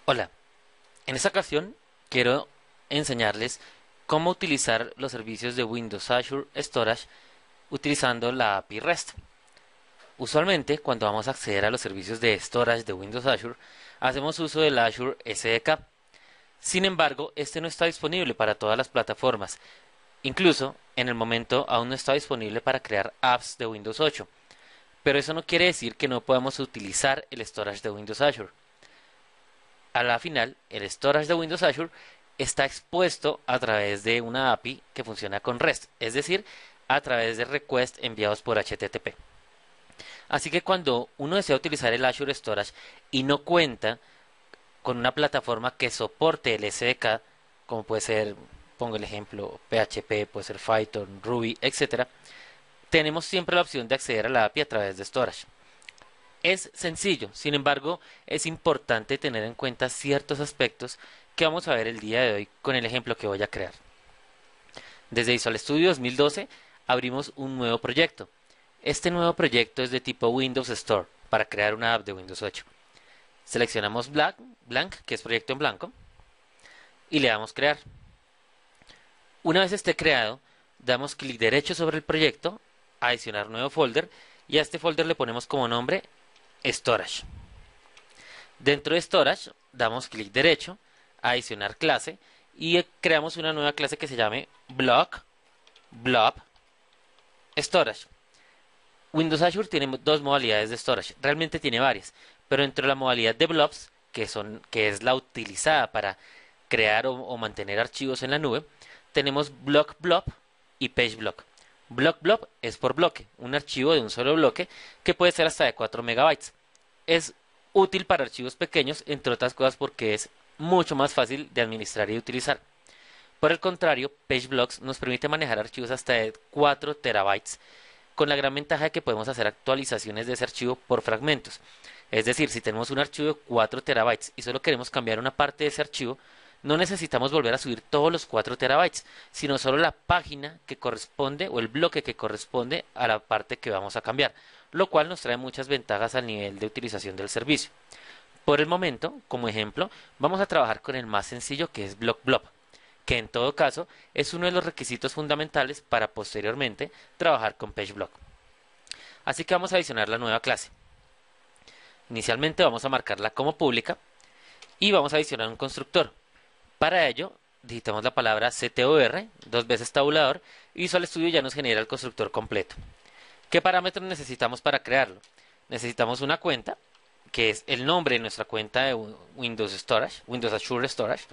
Hola, en esta ocasión quiero enseñarles cómo utilizar los servicios de Windows Azure Storage utilizando la API REST. Usualmente, cuando vamos a acceder a los servicios de storage de Windows Azure, hacemos uso del Azure SDK. Sin embargo, este no está disponible para todas las plataformas. Incluso, en el momento aún no está disponible para crear apps de Windows 8. Pero eso no quiere decir que no podamos utilizar el storage de Windows Azure. A la final, el storage de Windows Azure está expuesto a través de una API que funciona con REST, es decir, a través de requests enviados por HTTP. Así que cuando uno desea utilizar el Azure Storage y no cuenta con una plataforma que soporte el SDK, como puede ser, pongo el ejemplo, PHP, puede ser Python, Ruby, etcétera, tenemos siempre la opción de acceder a la API a través de Storage. Es sencillo, sin embargo, es importante tener en cuenta ciertos aspectos que vamos a ver el día de hoy con el ejemplo que voy a crear. Desde Visual Studio 2012 abrimos un nuevo proyecto. Este nuevo proyecto es de tipo Windows Store para crear una app de Windows 8. Seleccionamos Blank, que es proyecto en blanco, y le damos crear. Una vez esté creado, damos clic derecho sobre el proyecto, adicionar nuevo folder, y a este folder le ponemos como nombre Storage. Dentro de Storage damos clic derecho, adicionar clase y creamos una nueva clase que se llame Blob Storage. Windows Azure tiene dos modalidades de storage, realmente tiene varias, pero dentro de la modalidad de blobs, que es la utilizada para crear o mantener archivos en la nube, tenemos Blob y PageBlock. Blob es por bloque, un archivo de un solo bloque que puede ser hasta de 4 megabytes. Es útil para archivos pequeños, entre otras cosas porque es mucho más fácil de administrar y utilizar. Por el contrario, PageBlocks nos permite manejar archivos hasta de 4 terabytes, con la gran ventaja de que podemos hacer actualizaciones de ese archivo por fragmentos. Es decir, si tenemos un archivo de 4 terabytes y solo queremos cambiar una parte de ese archivo, no necesitamos volver a subir todos los 4 terabytes, sino solo la página que corresponde o el bloque que corresponde a la parte que vamos a cambiar, lo cual nos trae muchas ventajas al nivel de utilización del servicio. Por el momento, como ejemplo, vamos a trabajar con el más sencillo que es Blob, que en todo caso es uno de los requisitos fundamentales para posteriormente trabajar con PageBlock. Así que vamos a adicionar la nueva clase. Inicialmente vamos a marcarla como pública y vamos a adicionar un constructor. Para ello, digitamos la palabra CTOR, dos veces tabulador, y Visual Studio ya nos genera el constructor completo. ¿Qué parámetros necesitamos para crearlo? Necesitamos una cuenta, que es el nombre de nuestra cuenta de Windows Storage, Windows Azure Storage,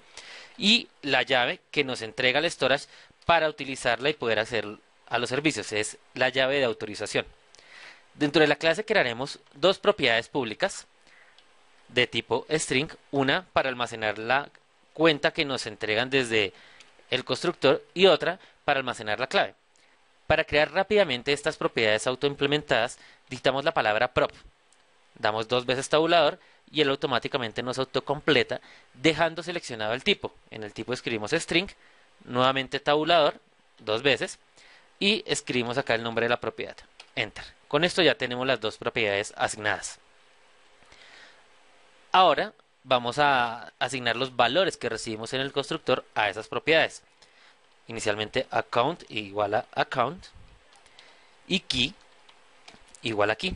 y la llave que nos entrega el storage para utilizarla y poder acceder a los servicios, es la llave de autorización. Dentro de la clase crearemos dos propiedades públicas de tipo string, una para almacenar la cuenta que nos entregan desde el constructor y otra para almacenar la clave. Para crear rápidamente estas propiedades autoimplementadas, dictamos la palabra prop, damos dos veces tabulador y él automáticamente nos autocompleta dejando seleccionado el tipo. En el tipo escribimos string, nuevamente tabulador, dos veces, y escribimos acá el nombre de la propiedad. Enter. Con esto ya tenemos las dos propiedades asignadas. Ahora vamos a asignar los valores que recibimos en el constructor a esas propiedades. Inicialmente account igual a account y key igual a key.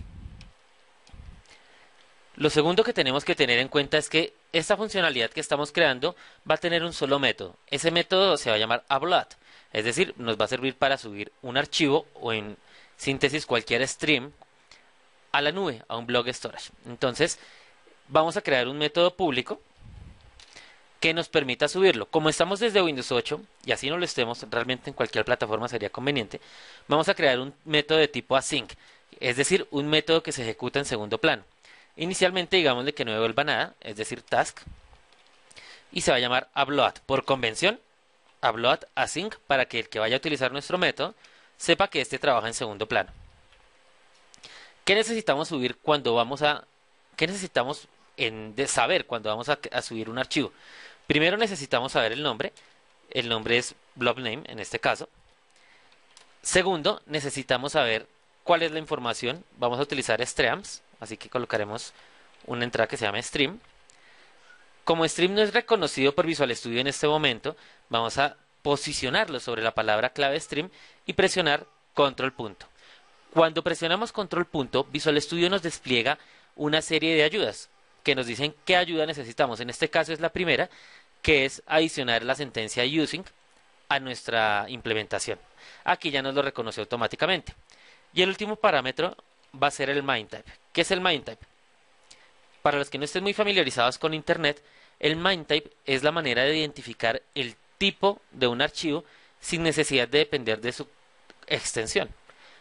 Lo segundo que tenemos que tener en cuenta es que esta funcionalidad que estamos creando va a tener un solo método. Ese método se va a llamar upload, es decir, nos va a servir para subir un archivo o en síntesis cualquier stream a la nube, a un blob storage. Entonces, vamos a crear un método público que nos permita subirlo. Como estamos desde Windows 8 y así no lo estemos, realmente en cualquier plataforma sería conveniente, vamos a crear un método de tipo async, es decir, un método que se ejecuta en segundo plano. Inicialmente digámosle que no devuelva nada, es decir, task, y se va a llamar upload. Por convención, upload async para que el que vaya a utilizar nuestro método sepa que este trabaja en segundo plano. ¿Qué necesitamos subir cuando vamos a... ¿Qué necesitamos de saber cuando vamos a subir un archivo? Primero necesitamos saber el nombre es blob name en este caso. Segundo, necesitamos saber cuál es la información. Vamos a utilizar streams, así que colocaremos una entrada que se llama stream. Como stream no es reconocido por Visual Studio en este momento, vamos a posicionarlo sobre la palabra clave stream y presionar control punto. Cuando presionamos control punto, Visual Studio nos despliega una serie de ayudas que nos dicen qué ayuda necesitamos. En este caso es la primera, que es adicionar la sentencia using a nuestra implementación. Aquí ya nos lo reconoce automáticamente. Y el último parámetro va a ser el main type. ¿Qué es el main type? Para los que no estén muy familiarizados con Internet, el main type es la manera de identificar el tipo de un archivo sin necesidad de depender de su extensión.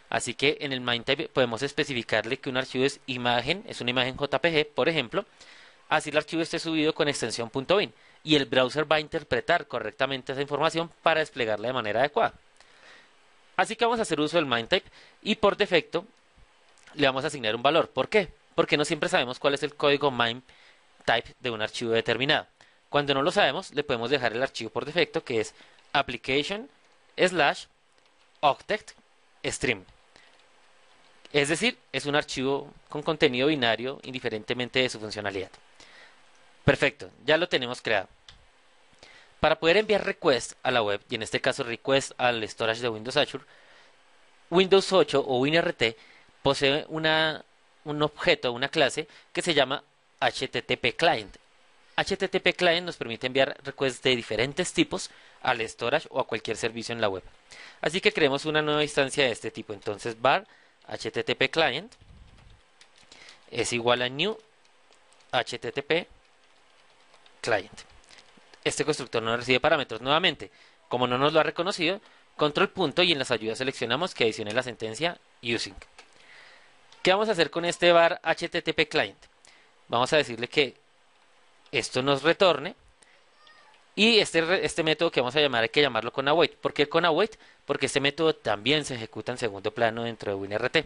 Así que en el main type podemos especificarle que un archivo es imagen, es una imagen JPG, por ejemplo, así el archivo esté subido con extensión .bin y el browser va a interpretar correctamente esa información para desplegarla de manera adecuada. Así que vamos a hacer uso del main type y por defecto le vamos a asignar un valor. ¿Por qué? Porque no siempre sabemos cuál es el código main type de un archivo determinado. Cuando no lo sabemos, le podemos dejar el archivo por defecto que es application/octet stream. Es decir, es un archivo con contenido binario indiferentemente de su funcionalidad. Perfecto, ya lo tenemos creado. Para poder enviar request a la web, y en este caso request al storage de Windows Azure, Windows 8 o WinRT posee un objeto, una clase que se llama HTTP Client. HTTP Client nos permite enviar requests de diferentes tipos al storage o a cualquier servicio en la web. Así que creemos una nueva instancia de este tipo. Entonces var HTTP Client es igual a new HTTP Client. Este constructor no recibe parámetros. Nuevamente, como no nos lo ha reconocido, control punto y en las ayudas seleccionamos que adicione la sentencia using. ¿Qué vamos a hacer con este var HTTP Client? Vamos a decirle que esto nos retorne y este método que vamos a llamar hay que llamarlo con await. ¿Por qué con await? Porque este método también se ejecuta en segundo plano dentro de WinRT.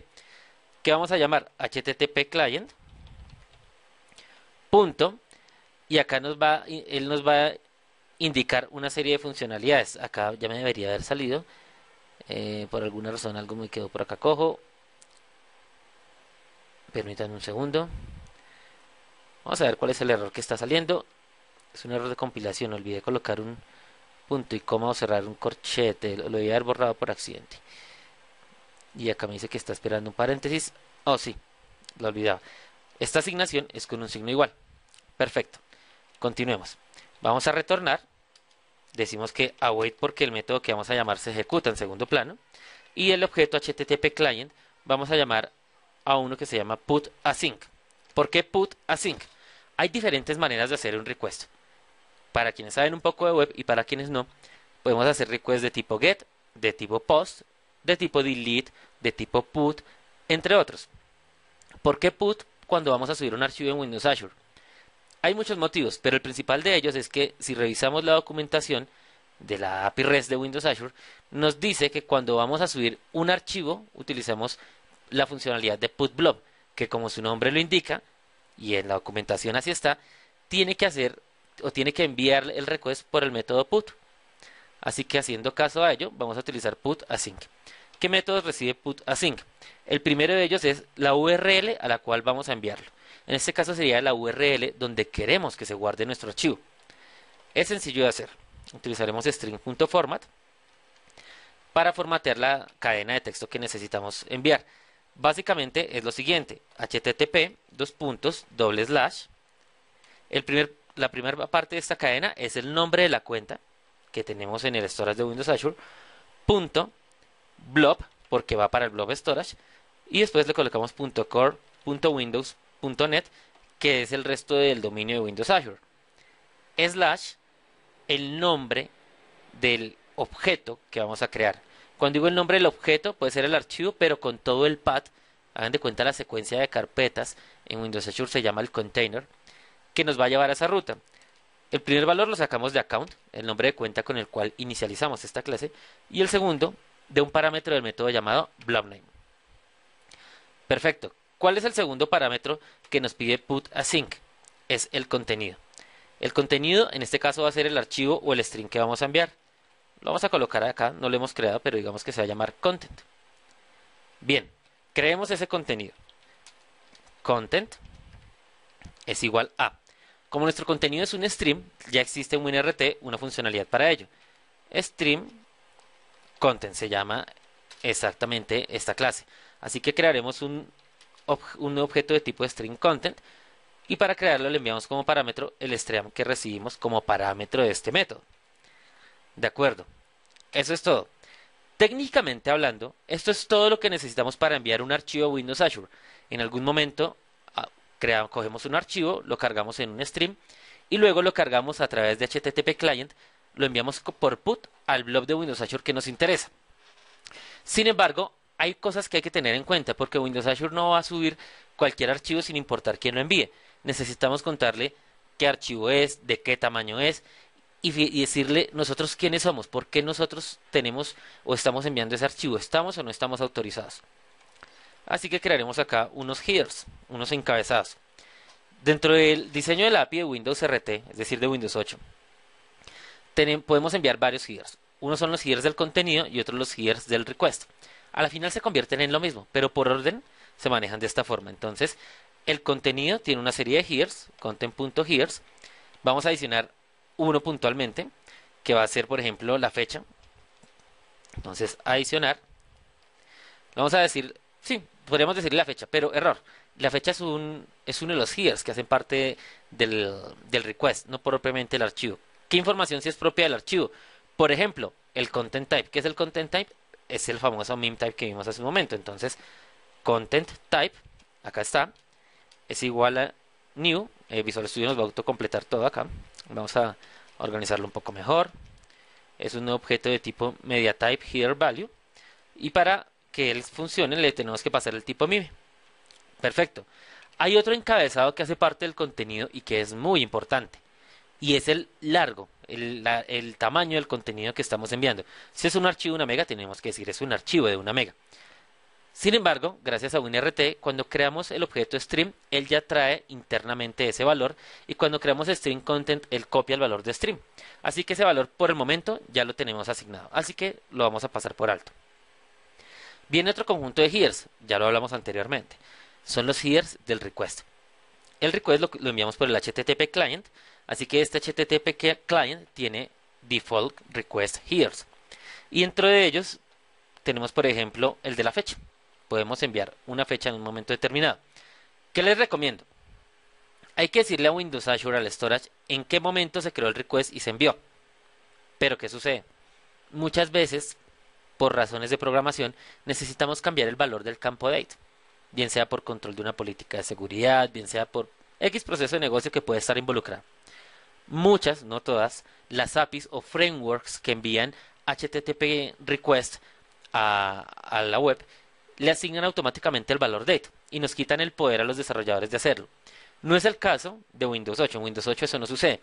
¿Qué vamos a llamar? HTTP Client punto y acá él nos va a indicar una serie de funcionalidades. Acá ya me debería haber salido. Por alguna razón algo me quedó por acá cojo. Permítanme un segundo. Vamos a ver cuál es el error que está saliendo. Es un error de compilación. Olvidé colocar un punto y coma o cerrar un corchete. Lo debía haber borrado por accidente. Y acá me dice que está esperando un paréntesis. Oh, sí, lo olvidaba. Esta asignación es con un signo igual. Perfecto. Continuemos. Vamos a retornar. Decimos que await porque el método que vamos a llamar se ejecuta en segundo plano. Y el objeto HTTP Client vamos a llamar a uno que se llama put async. ¿Por qué put async? Hay diferentes maneras de hacer un request. Para quienes saben un poco de web y para quienes no, podemos hacer requests de tipo get, de tipo post, de tipo delete, de tipo put, entre otros. ¿Por qué put cuando vamos a subir un archivo en Windows Azure? Hay muchos motivos, pero el principal de ellos es que si revisamos la documentación de la API REST de Windows Azure, nos dice que cuando vamos a subir un archivo, utilizamos la funcionalidad de put blob, que como su nombre lo indica, y en la documentación así está, tiene que hacer o tiene que enviar el request por el método put. Así que haciendo caso a ello, vamos a utilizar put async. ¿Qué métodos recibe put async? El primero de ellos es la URL a la cual vamos a enviarlo. En este caso sería la URL donde queremos que se guarde nuestro archivo. Es sencillo de hacer. Utilizaremos string.format para formatear la cadena de texto que necesitamos enviar. Básicamente es lo siguiente: http la primera parte de esta cadena es el nombre de la cuenta que tenemos en el storage de Windows Azure, punto blob, porque va para el blob storage, y después le colocamos .core.windows.net, que es el resto del dominio de Windows Azure, slash el nombre del objeto que vamos a crear. Cuando digo el nombre del objeto, puede ser el archivo, pero con todo el path. Hagan de cuenta la secuencia de carpetas en Windows Azure se llama el container, que nos va a llevar a esa ruta. El primer valor lo sacamos de account, el nombre de cuenta con el cual inicializamos esta clase, y el segundo de un parámetro del método llamado blobname. Perfecto. ¿Cuál es el segundo parámetro que nos pide put async? Es el contenido. El contenido en este caso va a ser el archivo o el string que vamos a enviar. Lo vamos a colocar acá, no lo hemos creado, pero digamos que se va a llamar content. Bien, creemos ese contenido. Content es igual a Como nuestro contenido es un stream, ya existe en WinRT una funcionalidad para ello. Stream Content se llama exactamente esta clase. Así que crearemos un objeto de tipo Stream Content y para crearlo le enviamos como parámetro el stream que recibimos como parámetro de este método. De acuerdo. Eso es todo. Técnicamente hablando, esto es todo lo que necesitamos para enviar un archivo a Windows Azure. En algún momento cogemos un archivo, lo cargamos en un stream y luego lo cargamos a través de HTTP Client, lo enviamos por PUT al blob de Windows Azure que nos interesa. Sin embargo, hay cosas que hay que tener en cuenta porque Windows Azure no va a subir cualquier archivo sin importar quién lo envíe. Necesitamos contarle qué archivo es, de qué tamaño es y decirle nosotros quiénes somos, por qué nosotros tenemos o estamos enviando ese archivo, estamos o no estamos autorizados. Así que crearemos acá unos headers, unos encabezados. Dentro del diseño de la API de Windows RT, es decir, de Windows 8, podemos enviar varios headers. Unos son los headers del contenido y otros los headers del request. A la final se convierten en lo mismo, pero por orden se manejan de esta forma. Entonces, el contenido tiene una serie de headers, content.headers. Vamos a adicionar uno puntualmente, que va a ser, por ejemplo, la fecha. Entonces, adicionar. Vamos a decir, sí, podríamos decir la fecha, pero error. La fecha es uno de los headers que hacen parte del request, no propiamente el archivo. ¿Qué información sí es propia del archivo? Por ejemplo, el content type. ¿Qué es el content type? Es el famoso meme type que vimos hace un momento. Entonces, content type, acá está, es igual a new. Visual Studio nos va a autocompletar todo acá. Vamos a organizarlo un poco mejor. Es un objeto de tipo mediatype header value. Y para que él funcione le tenemos que pasar el tipo mime. Perfecto. Hay otro encabezado que hace parte del contenido y que es muy importante. Y es el largo, el tamaño del contenido que estamos enviando. Si es un archivo de 1 mega, tenemos que decir es un archivo de 1 mega. Sin embargo, gracias a WinRT, cuando creamos el objeto stream, él ya trae internamente ese valor y cuando creamos stream content, él copia el valor de stream. Así que ese valor por el momento ya lo tenemos asignado. Así que lo vamos a pasar por alto. Viene otro conjunto de headers, ya lo hablamos anteriormente. Son los headers del request. El request lo enviamos por el HTTP client, así que este HTTP client tiene default request headers. Y dentro de ellos tenemos, por ejemplo, el de la fecha. Podemos enviar una fecha en un momento determinado. ¿Qué les recomiendo? Hay que decirle a Windows Azure, al storage, en qué momento se creó el request y se envió. Pero ¿qué sucede? Muchas veces, por razones de programación, necesitamos cambiar el valor del campo date. Bien sea por control de una política de seguridad, bien sea por X proceso de negocio que puede estar involucrado. Muchas, no todas, las APIs o frameworks que envían HTTP request a la web le asignan automáticamente el valor date y nos quitan el poder a los desarrolladores de hacerlo. No es el caso de Windows 8. En Windows 8 eso no sucede.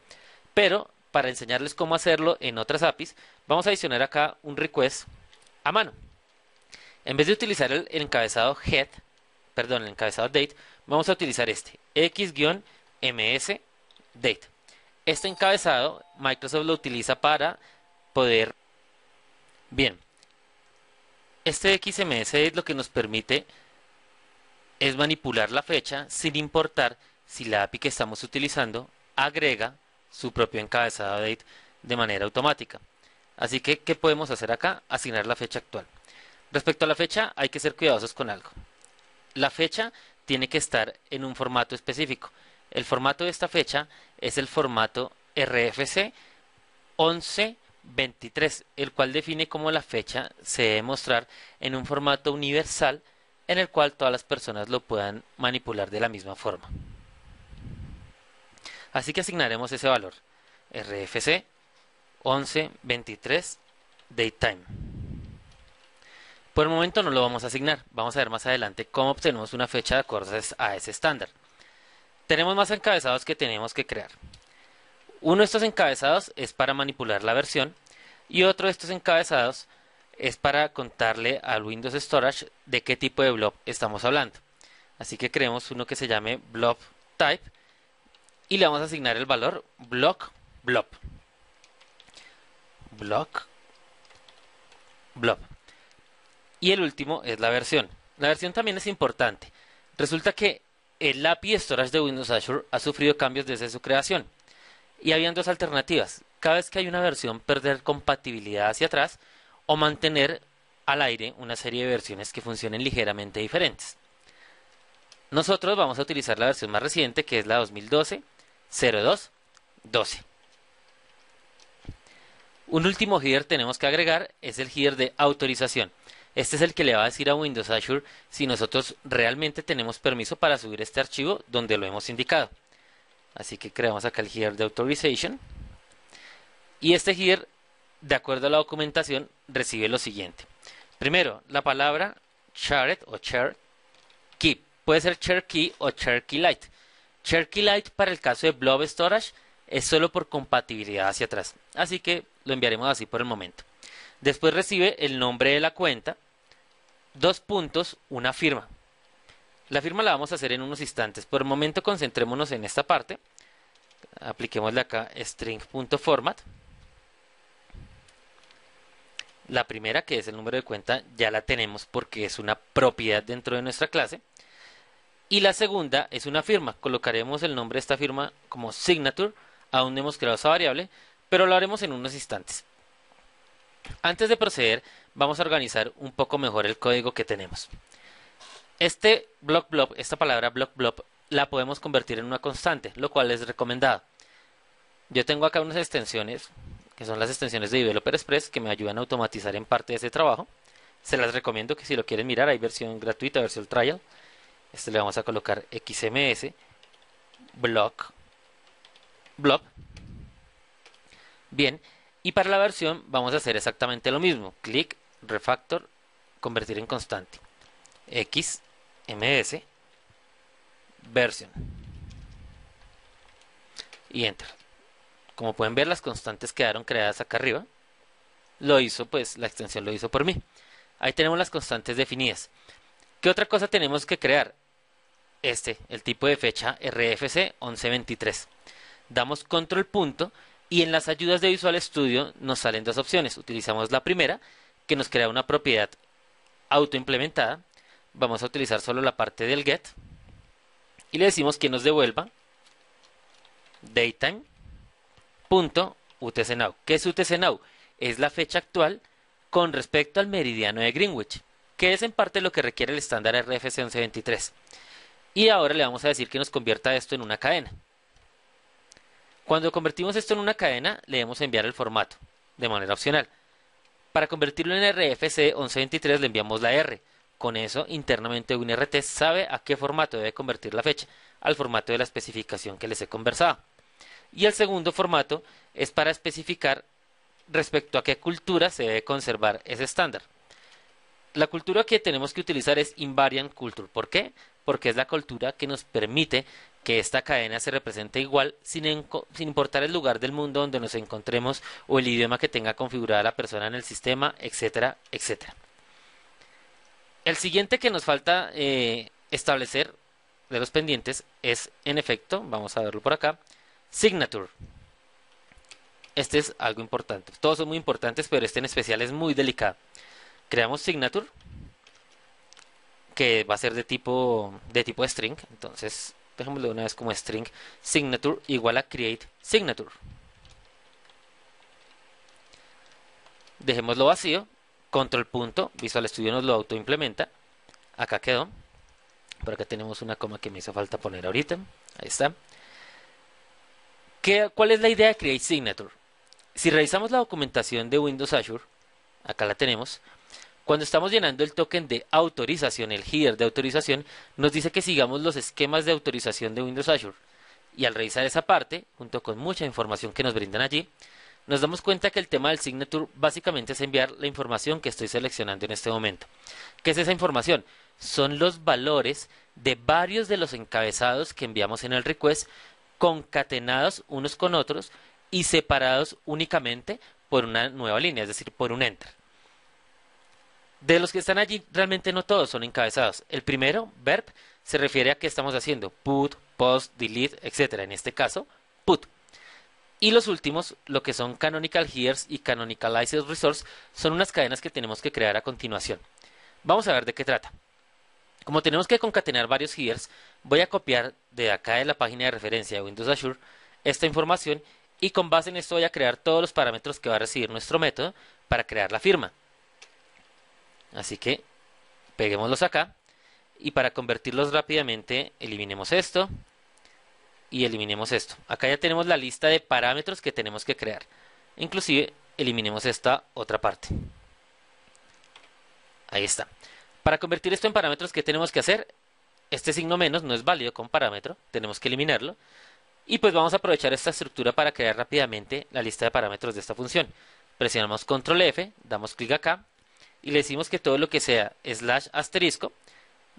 Pero para enseñarles cómo hacerlo en otras APIs, vamos a adicionar acá un request a mano. En vez de utilizar el encabezado head, perdón, el encabezado date, vamos a utilizar este, x-ms date. Este encabezado Microsoft lo utiliza para poder... Bien, este XMS date lo que nos permite es manipular la fecha sin importar si la API que estamos utilizando agrega su propio encabezado date de manera automática. Así que, ¿qué podemos hacer acá? Asignar la fecha actual. Respecto a la fecha, hay que ser cuidadosos con algo. La fecha tiene que estar en un formato específico. El formato de esta fecha es el formato RFC 1123, el cual define cómo la fecha se debe mostrar en un formato universal en el cual todas las personas lo puedan manipular de la misma forma. Así que asignaremos ese valor, RFC 1123 datetime. Por el momento no lo vamos a asignar, vamos a ver más adelante cómo obtenemos una fecha de acuerdo a ese estándar. Tenemos más encabezados que tenemos que crear. Uno de estos encabezados es para manipular la versión y otro de estos encabezados es para contarle al Windows Storage de qué tipo de blob estamos hablando. Así que creemos uno que se llame blob type y le vamos a asignar el valor block blob. Block blob. Y el último es la versión. La versión también es importante. Resulta que El API Storage de Windows Azure ha sufrido cambios desde su creación y habían dos alternativas. Cada vez que hay una versión, perder compatibilidad hacia atrás o mantener al aire una serie de versiones que funcionen ligeramente diferentes. Nosotros vamos a utilizar la versión más reciente, que es la 2012-02-12. Un último header tenemos que agregar, es el header de autorización. Este es el que le va a decir a Windows Azure si nosotros realmente tenemos permiso para subir este archivo donde lo hemos indicado. Así que creamos acá el header de authorization. Y este header, de acuerdo a la documentación, recibe lo siguiente. Primero, la palabra shared o share key. Puede ser share key o share key lite. Share key lite para el caso de blob storage es solo por compatibilidad hacia atrás. Así que lo enviaremos así por el momento. Después recibe el nombre de la cuenta, dos puntos, una firma. La firma la vamos a hacer en unos instantes. Por el momento concentrémonos en esta parte. Apliquémosle acá string.format. La primera, que es el número de cuenta, ya la tenemos porque es una propiedad dentro de nuestra clase. Y la segunda es una firma. Colocaremos el nombre de esta firma como signature. Aún no hemos creado esa variable, pero lo haremos en unos instantes. Antes de proceder, vamos a organizar un poco mejor el código que tenemos. Este block blob, esta palabra block blob, la podemos convertir en una constante, lo cual es recomendado. Yo tengo acá unas extensiones, que son las extensiones de Developer Express, que me ayudan a automatizar en parte de ese trabajo. Se las recomiendo que si lo quieren mirar, hay versión gratuita, versión trial. Este le vamos a colocar XMS block blob. Bien, y para la versión vamos a hacer exactamente lo mismo. Clic, refactor, convertir en constante. XMS version. Y enter. Como pueden ver, las constantes quedaron creadas acá arriba. Lo hizo, pues la extensión lo hizo por mí. Ahí tenemos las constantes definidas. ¿Qué otra cosa tenemos que crear? El tipo de fecha RFC 1123. Damos control punto y en las ayudas de Visual Studio nos salen dos opciones. Utilizamos la primera, que nos crea una propiedad autoimplementada. Vamos a utilizar solo la parte del get y le decimos que nos devuelva datetime.utcnow. ¿Qué es utcnow? Es la fecha actual con respecto al meridiano de Greenwich, que es en parte lo que requiere el estándar RFC 1123. Y ahora le vamos a decir que nos convierta esto en una cadena. Cuando convertimos esto en una cadena, le debemos enviar el formato de manera opcional. Para convertirlo en RFC 1123 le enviamos la R. Con eso, internamente WinRT sabe a qué formato debe convertir la fecha, al formato de la especificación que les he conversado. Y el segundo formato es para especificar respecto a qué cultura se debe conservar ese estándar. La cultura que tenemos que utilizar es Invariant Culture. ¿Por qué? Porque es la cultura que nos permite que esta cadena se represente igual sin importar el lugar del mundo donde nos encontremos o el idioma que tenga configurada la persona en el sistema, etcétera, etcétera. El siguiente que nos falta establecer de los pendientes es, en efecto, vamos a verlo por acá, Signature. Este es algo importante. Todos son muy importantes, pero este en especial es muy delicado. Creamos Signature, que va a ser de tipo string. Entonces, dejémoslo de una vez como string signature igual a create signature. Dejémoslo vacío. Control punto. Visual Studio nos lo autoimplementa. Acá quedó. Por acá tenemos una coma que me hizo falta poner ahorita. Ahí está. ¿Cuál es la idea de create signature? Si revisamos la documentación de Windows Azure, acá la tenemos. Cuando estamos llenando el token de autorización, el header de autorización, nos dice que sigamos los esquemas de autorización de Windows Azure. Y al revisar esa parte, junto con mucha información que nos brindan allí, nos damos cuenta que el tema del signature básicamente es enviar la información que estoy seleccionando en este momento. ¿Qué es esa información? Son los valores de varios de los encabezados que enviamos en el request, concatenados unos con otros y separados únicamente por una nueva línea, es decir, por un enter. De los que están allí, realmente no todos son encabezados. El primero, verb, se refiere a qué estamos haciendo. Put, post, delete, etc. En este caso, put. Y los últimos, lo que son canonical headers y canonicalized resource, son unas cadenas que tenemos que crear a continuación. Vamos a ver de qué trata. Como tenemos que concatenar varios headers, voy a copiar de acá de la página de referencia de Windows Azure esta información y con base en esto voy a crear todos los parámetros que va a recibir nuestro método para crear la firma. Así que peguémoslos acá y para convertirlos rápidamente eliminemos esto y eliminemos esto. Acá ya tenemos la lista de parámetros que tenemos que crear. Inclusive eliminemos esta otra parte. Ahí está. Para convertir esto en parámetros, ¿qué tenemos que hacer? Este signo menos no es válido con parámetro, tenemos que eliminarlo. Y pues vamos a aprovechar esta estructura para crear rápidamente la lista de parámetros de esta función. Presionamos control F, damos clic acá y le decimos que todo lo que sea slash asterisco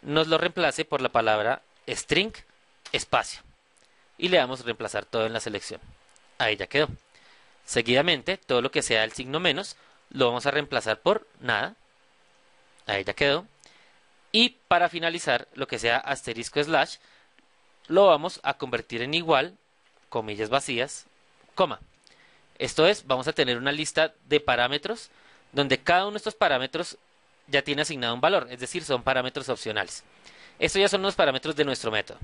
nos lo reemplace por la palabra string espacio. Y le damos reemplazar todo en la selección. Ahí ya quedó. Seguidamente, todo lo que sea el signo menos lo vamos a reemplazar por nada. Ahí ya quedó. Y para finalizar, lo que sea asterisco slash lo vamos a convertir en igual, comillas vacías, coma. Esto es, vamos a tener una lista de parámetros donde cada uno de estos parámetros ya tiene asignado un valor, es decir, son parámetros opcionales. Estos ya son los parámetros de nuestro método.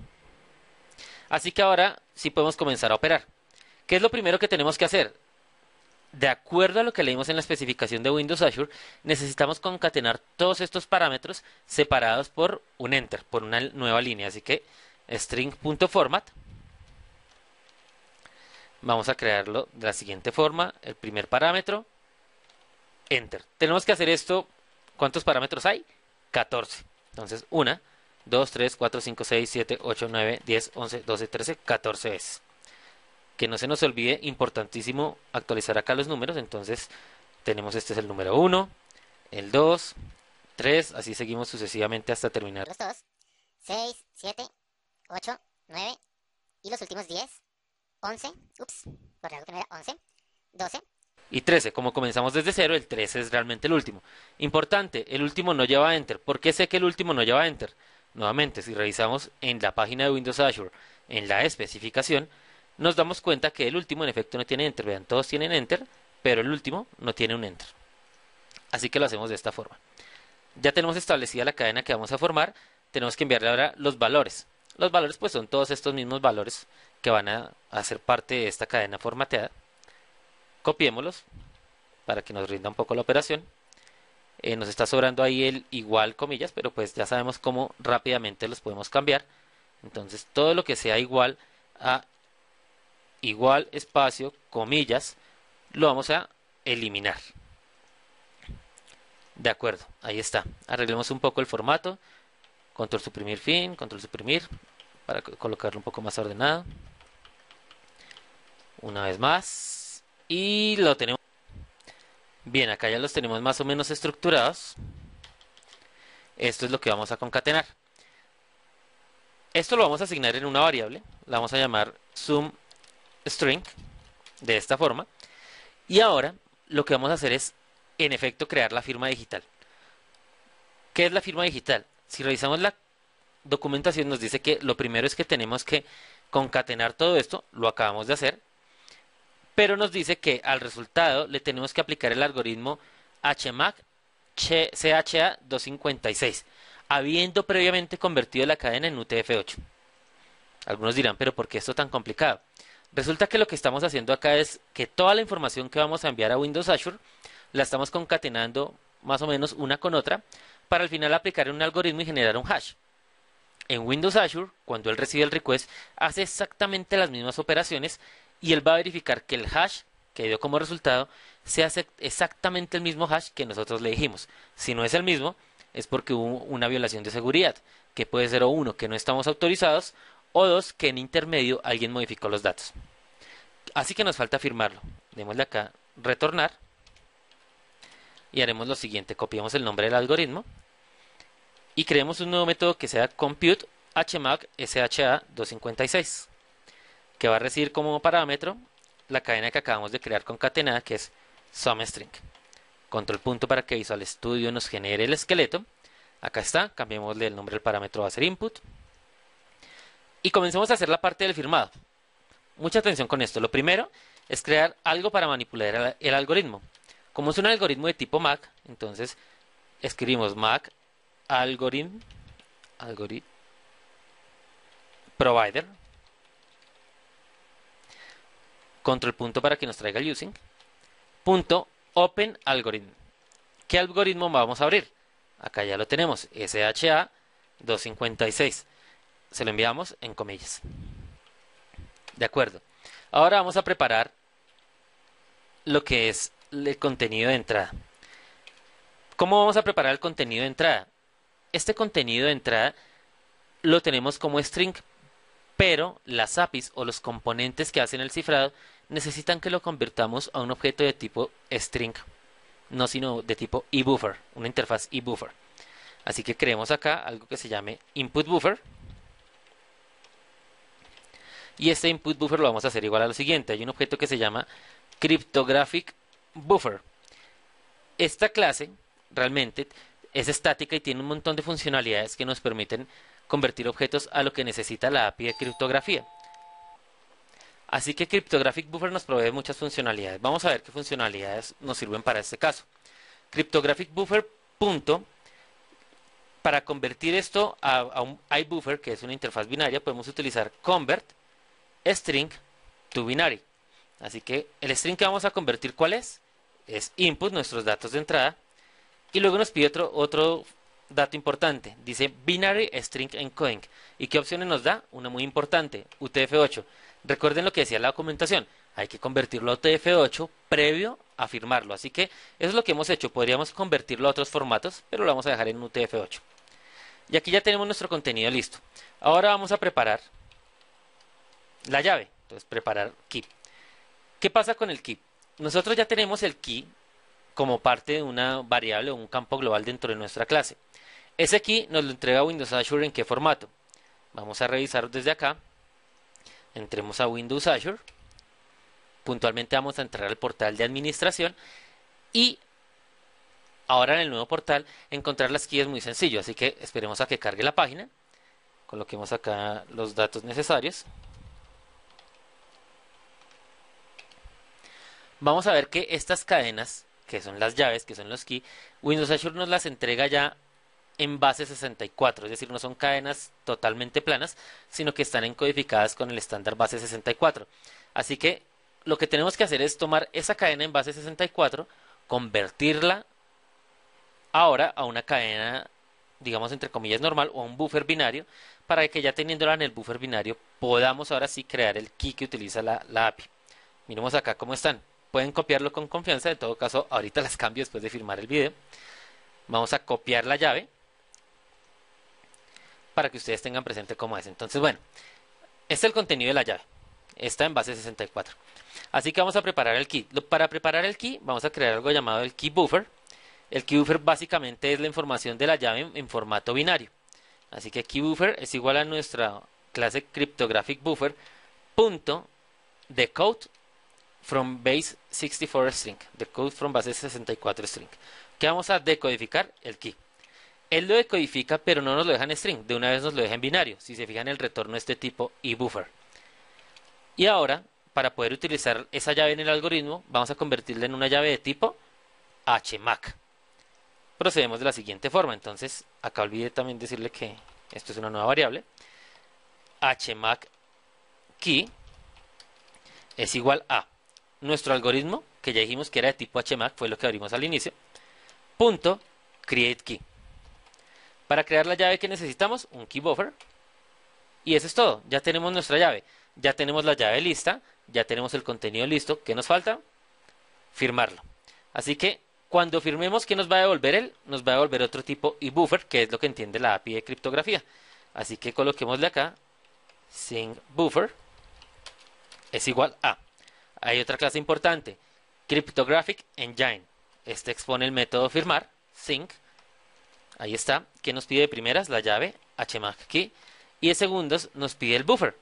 Así que ahora sí podemos comenzar a operar. ¿Qué es lo primero que tenemos que hacer? De acuerdo a lo que leímos en la especificación de Windows Azure, necesitamos concatenar todos estos parámetros separados por un enter, por una nueva línea. Así que string.format, vamos a crearlo de la siguiente forma, el primer parámetro, enter. Tenemos que hacer esto, ¿cuántos parámetros hay? 14. Entonces 1, 2, 3, 4, 5, 6, 7, 8, 9, 10, 11, 12, 13, 14 veces. Que no se nos olvide, importantísimo actualizar acá los números. Entonces tenemos este es el número 1, el 2, 3, así seguimos sucesivamente hasta terminar. Los 2, 6, 7, 8, 9 y los últimos 10, 11, ups, por algo que no era 11, 12. Y 13, como comenzamos desde 0, el 13 es realmente el último. Importante, el último no lleva enter. ¿Por qué sé que el último no lleva enter? Nuevamente, si revisamos en la página de Windows Azure, en la especificación, nos damos cuenta que el último en efecto no tiene enter. Vean, todos tienen enter, pero el último no tiene un enter. Así que lo hacemos de esta forma. Ya tenemos establecida la cadena que vamos a formar. Tenemos que enviarle ahora los valores. Los valores pues son todos estos mismos valores que van a hacer parte de esta cadena formateada. Copiémoslos para que nos rinda un poco la operación. Nos está sobrando ahí el igual comillas, pero pues ya sabemos cómo rápidamente los podemos cambiar. Entonces todo lo que sea igual a igual espacio comillas lo vamos a eliminar. De acuerdo, ahí está. Arreglemos un poco el formato. Control suprimir fin, control suprimir para colocarlo un poco más ordenado. Una vez más. Y lo tenemos. Bien, acá ya los tenemos más o menos estructurados. Esto es lo que vamos a concatenar. Esto lo vamos a asignar en una variable. La vamos a llamar sumString. De esta forma. Y ahora lo que vamos a hacer es, en efecto, crear la firma digital. ¿Qué es la firma digital? Si revisamos la documentación nos dice que lo primero es que tenemos que concatenar todo esto. Lo acabamos de hacer. Pero nos dice que al resultado le tenemos que aplicar el algoritmo HMAC CHA 256, habiendo previamente convertido la cadena en UTF-8. Algunos dirán, pero ¿por qué esto tan complicado? Resulta que lo que estamos haciendo acá es que toda la información que vamos a enviar a Windows Azure la estamos concatenando más o menos una con otra para al final aplicar un algoritmo y generar un hash. En Windows Azure, cuando él recibe el request, hace exactamente las mismas operaciones y él va a verificar que el hash que dio como resultado sea exactamente el mismo hash que nosotros le dijimos. Si no es el mismo, es porque hubo una violación de seguridad, que puede ser o uno, que no estamos autorizados, o dos, que en intermedio alguien modificó los datos. Así que nos falta firmarlo. Démosle acá, retornar, y haremos lo siguiente, copiamos el nombre del algoritmo, y creemos un nuevo método que sea compute HMAC SHA 256. Que va a recibir como parámetro la cadena que acabamos de crear concatenada, que es SumString. Control punto para que Visual Studio nos genere el esqueleto. Acá está, cambiémosle el nombre del parámetro, va a ser input. Y comencemos a hacer la parte del firmado. Mucha atención con esto. Lo primero es crear algo para manipular el algoritmo. Como es un algoritmo de tipo MAC, entonces escribimos MAC algorithm algorithm provider, control punto para que nos traiga el using, punto open algorithm. ¿Qué algoritmo vamos a abrir? Acá ya lo tenemos, SHA 256. Se lo enviamos en comillas. De acuerdo. Ahora vamos a preparar lo que es el contenido de entrada. ¿Cómo vamos a preparar el contenido de entrada? Este contenido de entrada lo tenemos como string, pero las APIs o los componentes que hacen el cifrado necesitan que lo convirtamos a un objeto de tipo string, no sino de tipo eBuffer, una interfaz eBuffer. Así que creemos acá algo que se llame input buffer. Y este input buffer lo vamos a hacer igual a lo siguiente. Hay un objeto que se llama cryptographic buffer. Esta clase realmente es estática y tiene un montón de funcionalidades que nos permiten convertir objetos a lo que necesita la API de criptografía. Así que Cryptographic Buffer nos provee muchas funcionalidades. Vamos a ver qué funcionalidades nos sirven para este caso. Cryptographic Buffer, punto. Para convertir esto a un iBuffer, que es una interfaz binaria, podemos utilizar convert string to binary. Así que el string que vamos a convertir, ¿cuál es? Es input, nuestros datos de entrada. Y luego nos pide otro dato importante. Dice binary string encoding. ¿Y qué opciones nos da? Una muy importante, UTF-8. Recuerden lo que decía la documentación. Hay que convertirlo a UTF-8 previo a firmarlo. Así que eso es lo que hemos hecho. Podríamos convertirlo a otros formatos, pero lo vamos a dejar en UTF-8. Y aquí ya tenemos nuestro contenido listo. Ahora vamos a preparar la llave. Entonces, preparar key. ¿Qué pasa con el key? Nosotros ya tenemos el key como parte de una variable o un campo global dentro de nuestra clase. Ese key nos lo entrega Windows Azure en qué formato. Vamos a revisar desde acá. Entremos a Windows Azure. Puntualmente vamos a entrar al portal de administración. Y ahora en el nuevo portal encontrar las keys es muy sencillo. Así que esperemos a que cargue la página. Coloquemos acá los datos necesarios. Vamos a ver que estas cadenas, que son las llaves, que son los keys, Windows Azure nos las entrega ya en base 64, es decir, no son cadenas totalmente planas, sino que están encodificadas con el estándar base 64. Así que lo que tenemos que hacer es tomar esa cadena en base 64, convertirla ahora a una cadena, digamos entre comillas normal, o a un buffer binario, para que ya teniéndola en el buffer binario podamos ahora sí crear el key que utiliza la API. Miremos acá cómo están. Pueden copiarlo con confianza, en todo caso ahorita las cambio después de firmar el video. Vamos a copiar la llave para que ustedes tengan presente cómo es. Entonces, bueno, este es el contenido de la llave. Está en base 64. Así que vamos a preparar el key. Para preparar el key, vamos a crear algo llamado el key buffer. El key buffer básicamente es la información de la llave en formato binario. Así que key buffer es igual a nuestra clase cryptographic buffer punto decode from base 64 string. Decode from base 64 string. Que vamos a decodificar el key. Él lo decodifica, pero no nos lo deja en string, de una vez nos lo deja en binario. Si se fijan, el retorno es de tipo eBuffer. Y ahora, para poder utilizar esa llave en el algoritmo, vamos a convertirla en una llave de tipo HMAC. Procedemos de la siguiente forma. Entonces, acá olvidé también decirle que esto es una nueva variable. HMAC key es igual a nuestro algoritmo, que ya dijimos que era de tipo HMAC, fue lo que abrimos al inicio, punto create key. Para crear la llave que necesitamos, un key buffer. Y eso es todo. Ya tenemos nuestra llave. Ya tenemos la llave lista. Ya tenemos el contenido listo. ¿Qué nos falta? Firmarlo. Así que cuando firmemos, ¿qué nos va a devolver él? Nos va a devolver otro tipo eBuffer, que es lo que entiende la API de criptografía. Así que coloquémosle acá sync buffer es igual a. Hay otra clase importante. Cryptographic engine. Este expone el método firmar. Sync. Ahí está, que nos pide de primeras la llave HMAC key y de segundos nos pide el buffer.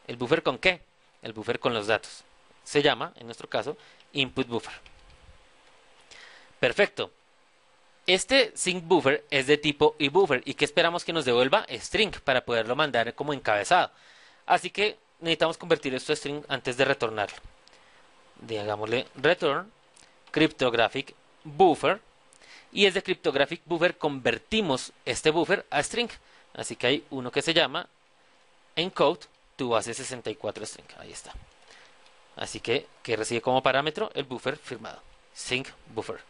¿El buffer con qué? El buffer con los datos. Se llama, en nuestro caso, input buffer. Perfecto. Este sync buffer es de tipo eBuffer y ¿qué esperamos que nos devuelva? String para poderlo mandar como encabezado. Así que necesitamos convertir esto a string antes de retornarlo. Digámosle return cryptographic buffer. Y desde Cryptographic Buffer convertimos este buffer a string. Así que hay uno que se llama encode tu base 64 string. Ahí está. Así que recibe como parámetro el buffer firmado. Sync buffer.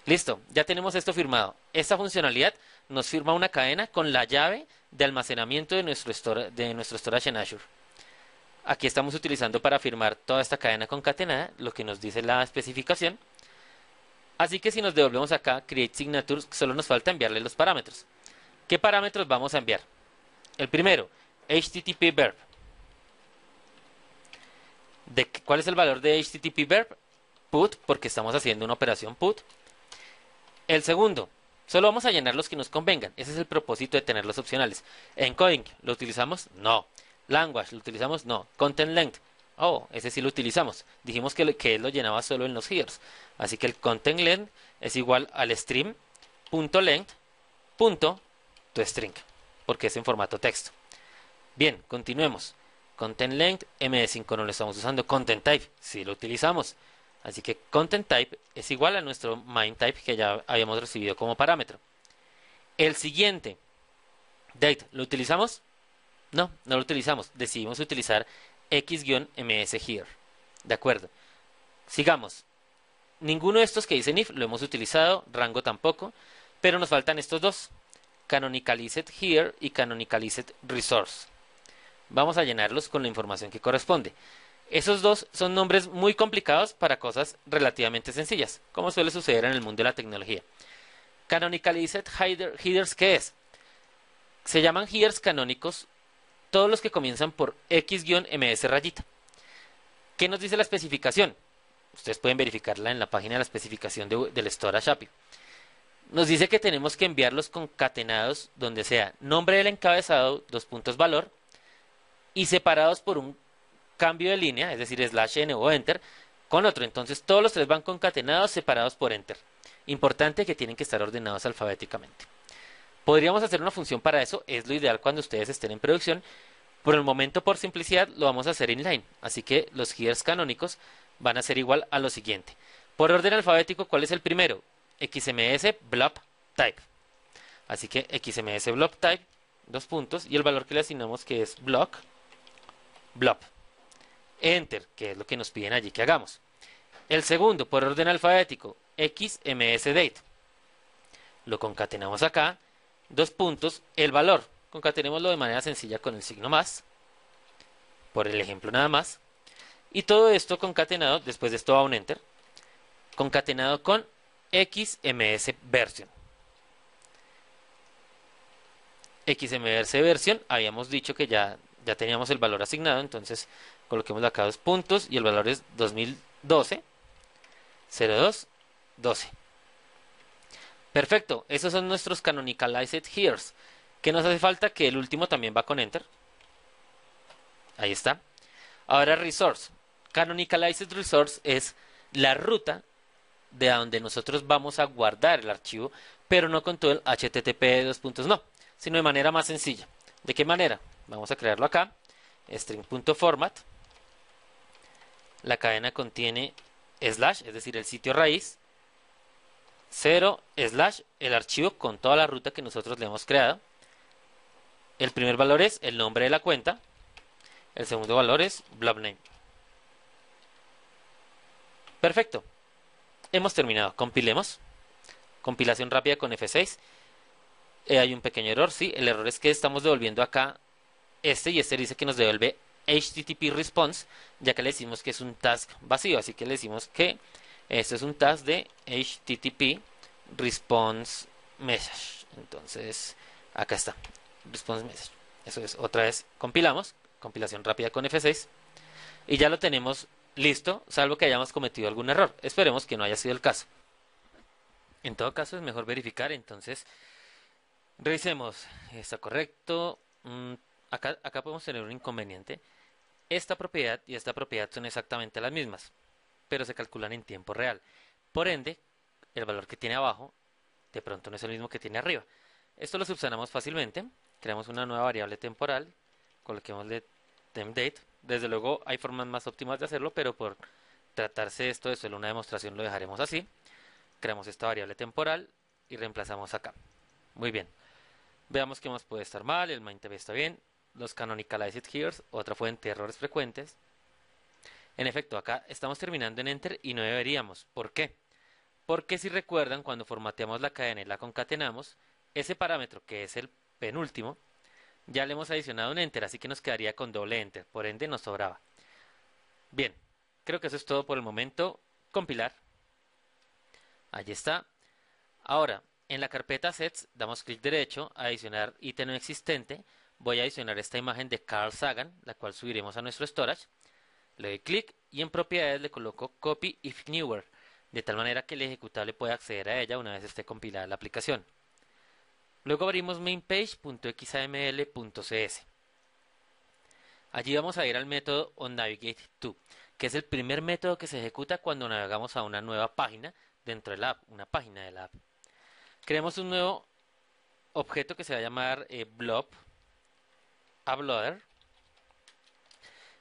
Listo, ya tenemos esto firmado. Esta funcionalidad nos firma una cadena con la llave de almacenamiento de nuestro storage en Azure. Aquí estamos utilizando para firmar toda esta cadena concatenada, lo que nos dice la especificación. Así que si nos devolvemos acá, Create Signatures, solo nos falta enviarle los parámetros. ¿Qué parámetros vamos a enviar? El primero, HTTP verb. ¿Cuál es el valor de HTTP verb? Put, porque estamos haciendo una operación put. El segundo, solo vamos a llenar los que nos convengan. Ese es el propósito de tener los opcionales. Encoding, ¿lo utilizamos? No. Language, ¿lo utilizamos? No. Content length, oh, ese sí lo utilizamos. Dijimos que él lo llenaba solo en los headers. Así que el content length es igual al stream.length.toString, porque es en formato texto. Bien, continuemos. Content length, MD5 no lo estamos usando. Content type, sí lo utilizamos. Así que content type es igual a nuestro main type que ya habíamos recibido como parámetro. El siguiente, date, ¿lo utilizamos? No, no lo utilizamos. Decidimos utilizar x-ms here. De acuerdo. Sigamos. Ninguno de estos que dicen if lo hemos utilizado, rango tampoco, pero nos faltan estos dos. Canonicalized here y canonicalized resource. Vamos a llenarlos con la información que corresponde. Esos dos son nombres muy complicados para cosas relativamente sencillas, como suele suceder en el mundo de la tecnología. Canonicalized headers, ¿qué es? Se llaman headers canónicos todos los que comienzan por x-ms rayita. ¿Qué nos dice la especificación? Ustedes pueden verificarla en la página de la especificación del Storage API. Nos dice que tenemos que enviarlos concatenados donde sea nombre del encabezado, valor, y separados por un cambio de línea, es decir, /n o enter, con otro. Entonces todos los tres van concatenados, separados por enter. Importante que tienen que estar ordenados alfabéticamente. Podríamos hacer una función para eso, es lo ideal cuando ustedes estén en producción. Por el momento, por simplicidad, lo vamos a hacer inline. Así que los headers canónicos van a ser igual a lo siguiente. Por orden alfabético, ¿cuál es el primero? XMS blob type. Así que XMS blob type, y el valor que le asignamos que es blob. Enter, que es lo que nos piden allí que hagamos. El segundo, por orden alfabético, XMS date. Lo concatenamos acá, el valor. Concatenémoslo de manera sencilla con el signo más, por el ejemplo nada más. Y todo esto concatenado, después de esto va un enter, concatenado con XMS version. XMS version, habíamos dicho que ya teníamos el valor asignado, entonces coloquemos acá dos puntos y el valor es 2012 02 12. Perfecto, esos son nuestros canonicalized headers. ¿Qué nos hace falta? Que el último también va con enter. Ahí está. Ahora resource. Canonicalized resource es la ruta de donde nosotros vamos a guardar el archivo, pero no con todo el HTTP no, sino de manera más sencilla. ¿De qué manera? Vamos a crearlo acá. String.format. La cadena contiene slash, es decir, el sitio raíz. 0 slash el archivo con toda la ruta que nosotros le hemos creado. El primer valor es el nombre de la cuenta. El segundo valor es blob name. Perfecto. Hemos terminado. Compilemos. Compilación rápida con F6. Hay un pequeño error, sí. El error es que estamos devolviendo acá y este dice que nos devuelve HTTP response, ya que le decimos que es un task vacío. Así que le decimos que esto es un task de HTTP response message. Entonces, acá está. Response message. Eso es. Otra vez compilamos. Compilación rápida con F6. Y ya lo tenemos listo, salvo que hayamos cometido algún error. Esperemos que no haya sido el caso. En todo caso es mejor verificar. Entonces, revisemos. Está correcto. Acá podemos tener un inconveniente. Esta propiedad y esta propiedad son exactamente las mismas, pero se calculan en tiempo real. Por ende, el valor que tiene abajo de pronto no es el mismo que tiene arriba. Esto lo subsanamos fácilmente. Creamos una nueva variable temporal. Coloquémosle tempDate. Desde luego hay formas más óptimas de hacerlo, pero por tratarse esto de solo una demostración lo dejaremos así. Creamos esta variable temporal y reemplazamos acá. Muy bien. Veamos qué más puede estar mal. El MainTV está bien. Los canonicalized here's, otra fuente de errores frecuentes. En efecto, acá estamos terminando en enter y no deberíamos. ¿Por qué? Porque si recuerdan, cuando formateamos la cadena y la concatenamos, ese parámetro que es el penúltimo, ya le hemos adicionado un enter, así que nos quedaría con doble enter, por ende nos sobraba. Bien, creo que eso es todo por el momento. Compilar. Allí está. Ahora, en la carpeta sets damos clic derecho, adicionar ítem no existente. Voy a adicionar esta imagen de Carl Sagan, la cual subiremos a nuestro storage. Le doy clic y en propiedades le coloco copy if newer, de tal manera que el ejecutable pueda acceder a ella una vez esté compilada la aplicación. Luego abrimos mainpage.xaml.cs. Allí vamos a ir al método onNavigateTo, que es el primer método que se ejecuta cuando navegamos a una nueva página dentro de la app, una página de la app. Creemos un nuevo objeto que se va a llamar blob uploader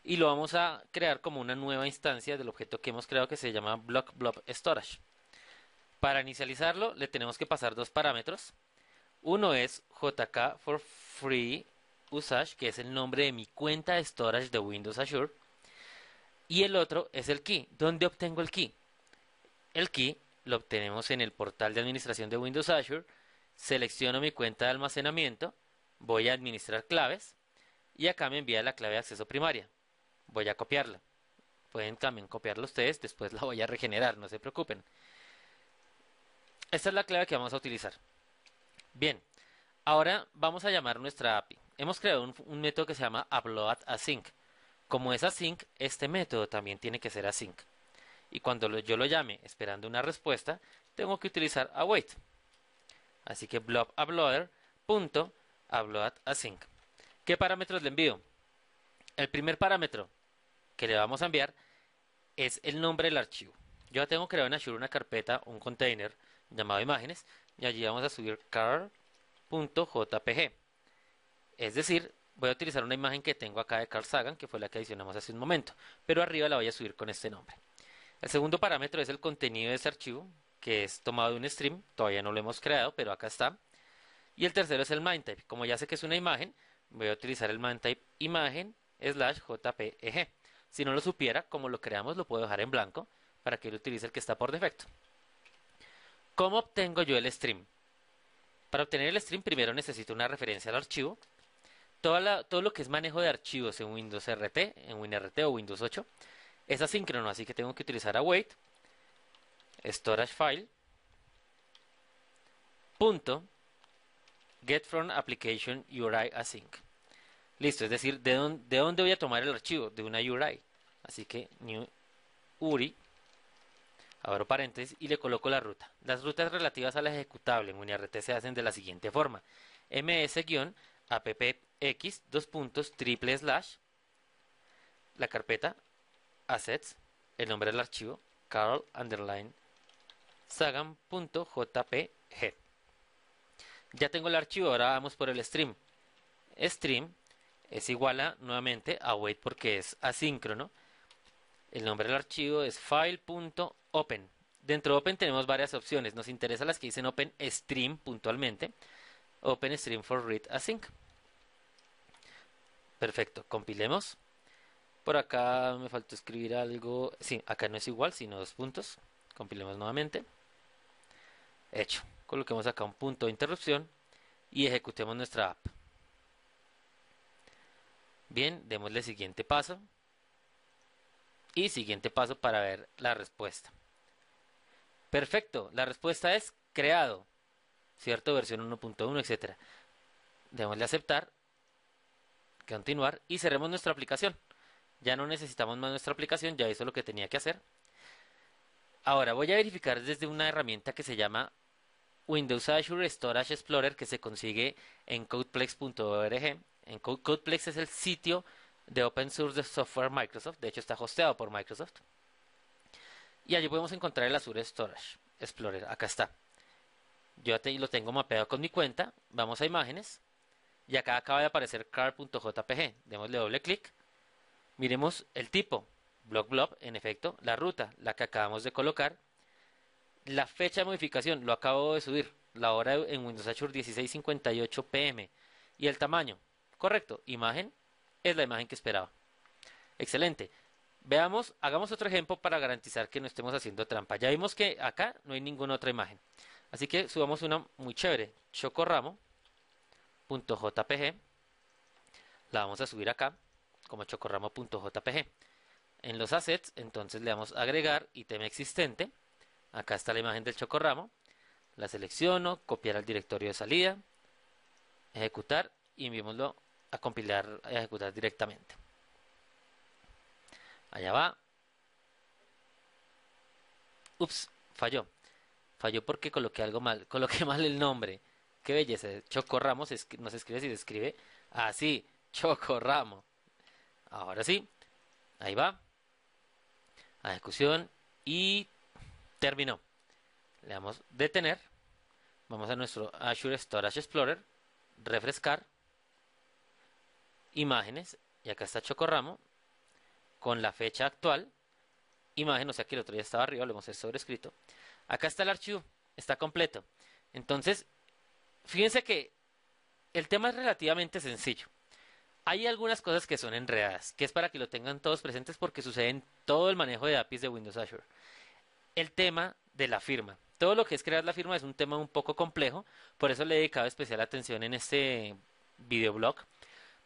y lo vamos a crear como una nueva instancia del objeto que hemos creado que se llama blob storage. Para inicializarlo le tenemos que pasar dos parámetros. Uno es JK for free usage, que es el nombre de mi cuenta de storage de Windows Azure. Y el otro es el key. ¿Dónde obtengo el key? El key lo obtenemos en el portal de administración de Windows Azure. Selecciono mi cuenta de almacenamiento. Voy a administrar claves. Y acá me envía la clave de acceso primaria. Voy a copiarla. Pueden también copiarla ustedes. Después la voy a regenerar, no se preocupen. Esta es la clave que vamos a utilizar. Bien, ahora vamos a llamar nuestra API. Hemos creado un método que se llama uploadAsync. Como es async, este método también tiene que ser async. Y cuando yo lo llame esperando una respuesta, tengo que utilizar await. Así que blob uploader.uploadAsync. ¿Qué parámetros le envío? El primer parámetro que le vamos a enviar es el nombre del archivo. Yo ya tengo creado en Azure una carpeta, un container llamado imágenes, y allí vamos a subir carl.jpg. Es decir, voy a utilizar una imagen que tengo acá de Carl Sagan, que fue la que adicionamos hace un momento, pero arriba la voy a subir con este nombre. El segundo parámetro es el contenido de ese archivo, que es tomado de un stream, todavía no lo hemos creado, pero acá está. Y el tercero es el MainType. Como ya sé que es una imagen, voy a utilizar el MainType imagen/jpeg. Si no lo supiera, como lo creamos, lo puedo dejar en blanco para que él utilice el que está por defecto. ¿Cómo obtengo yo el stream? Para obtener el stream primero necesito una referencia al archivo. Todo lo que es manejo de archivos en Windows RT, en WinRT o Windows 8, es asíncrono, así que tengo que utilizar await storage file punto get from application URI async. Listo, es decir, ¿de dónde voy a tomar el archivo? De una URI. Así que new URI, abro paréntesis y le coloco la ruta. Las rutas relativas a la ejecutable en WinRT se hacen de la siguiente forma: ms-appx la carpeta assets, el nombre del archivo carl_sagan.jpg. Ya tengo el archivo, ahora vamos por el stream. Stream es igual a, nuevamente, await porque es asíncrono. El nombre del archivo es file.open. Dentro de open tenemos varias opciones. Nos interesan las que dicen open stream puntualmente. Open stream for read async. Perfecto, compilemos. Por acá me faltó escribir algo. Sí, acá no es igual, sino dos puntos. Compilemos nuevamente. Hecho. Coloquemos acá un punto de interrupción y ejecutemos nuestra app. Bien, démosle siguiente paso. Y siguiente paso para ver la respuesta. Perfecto, la respuesta es creado. ¿Cierto? Versión 1.1, etc. Démosle aceptar. Continuar y cerremos nuestra aplicación. Ya no necesitamos más nuestra aplicación, ya hizo lo que tenía que hacer. Ahora voy a verificar desde una herramienta que se llama Windows Azure Storage Explorer, que se consigue en codeplex.org. Codeplex es el sitio de open source de software Microsoft, de hecho está hosteado por Microsoft. Y allí podemos encontrar el Azure Storage Explorer, acá está. Yo lo tengo mapeado con mi cuenta, vamos a imágenes, y acá acaba de aparecer car.jpg, démosle doble clic. Miremos el tipo, blob, en efecto, la ruta, la que acabamos de colocar. La fecha de modificación, lo acabo de subir. la hora en Windows Azure 16:58 p.m. y el tamaño, correcto, imagen es la imagen que esperaba. Excelente. Veamos, hagamos otro ejemplo para garantizar que no estemos haciendo trampa. Ya vimos que acá no hay ninguna otra imagen. Así que subamos una muy chévere, chocorramo.jpg. La vamos a subir acá como chocorramo.jpg. En los assets, entonces le damos a agregar ítem existente. Acá está la imagen del chocorramo. La selecciono, copiar al directorio de salida, ejecutar y enviémoslo a compilar, a ejecutar directamente. Allá va. Ups, falló. Falló porque coloqué algo mal. Coloqué mal el nombre. Qué belleza. Chocorramo no se escribe, si se escribe así. Chocorramo. Ahora sí. Ahí va. A ejecución. Y terminó. Le damos detener. Vamos a nuestro Azure Storage Explorer. Refrescar. Imágenes. Y acá está Chocorramo. Con la fecha actual. Imagen, o sea que el otro día estaba arriba, lo hemos sobrescrito. Acá está el archivo, está completo. Entonces, fíjense que el tema es relativamente sencillo. Hay algunas cosas que son enredadas, que es para que lo tengan todos presentes porque sucede en todo el manejo de APIs de Windows Azure. El tema de la firma. Todo lo que es crear la firma es un tema un poco complejo, por eso le he dedicado especial atención en este videoblog,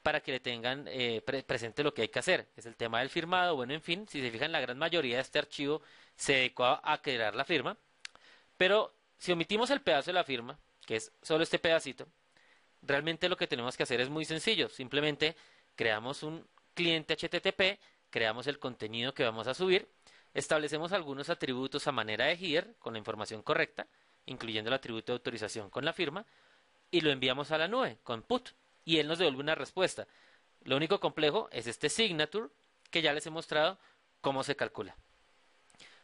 para que le tengan presente lo que hay que hacer. Es el tema del firmado. Bueno, en fin, si se fijan, la gran mayoría de este archivo se dedicó a crear la firma. Pero si omitimos el pedazo de la firma, que es solo este pedacito, realmente lo que tenemos que hacer es muy sencillo. Simplemente creamos un cliente HTTP, creamos el contenido que vamos a subir, establecemos algunos atributos a manera de header con la información correcta, incluyendo el atributo de autorización con la firma, y lo enviamos a la nube con put. Y él nos devuelve una respuesta. Lo único complejo es este signature que ya les he mostrado cómo se calcula.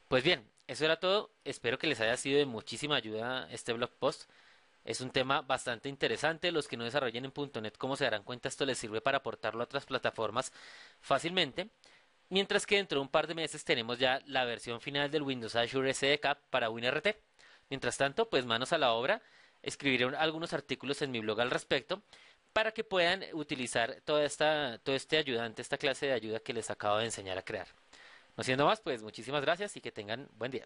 Pues bien, eso era todo. Espero que les haya sido de muchísima ayuda este blog post. Es un tema bastante interesante. Los que no desarrollen en .NET, como se darán cuenta, esto les sirve para aportarlo a otras plataformas fácilmente. Mientras que dentro de un par de meses tenemos ya la versión final del Windows Azure SDK para WinRT. Mientras tanto, pues manos a la obra. Escribiré algunos artículos en mi blog al respecto, para que puedan utilizar todo este ayudante, esta clase de ayuda que les acabo de enseñar a crear. No siendo más, pues muchísimas gracias y que tengan buen día.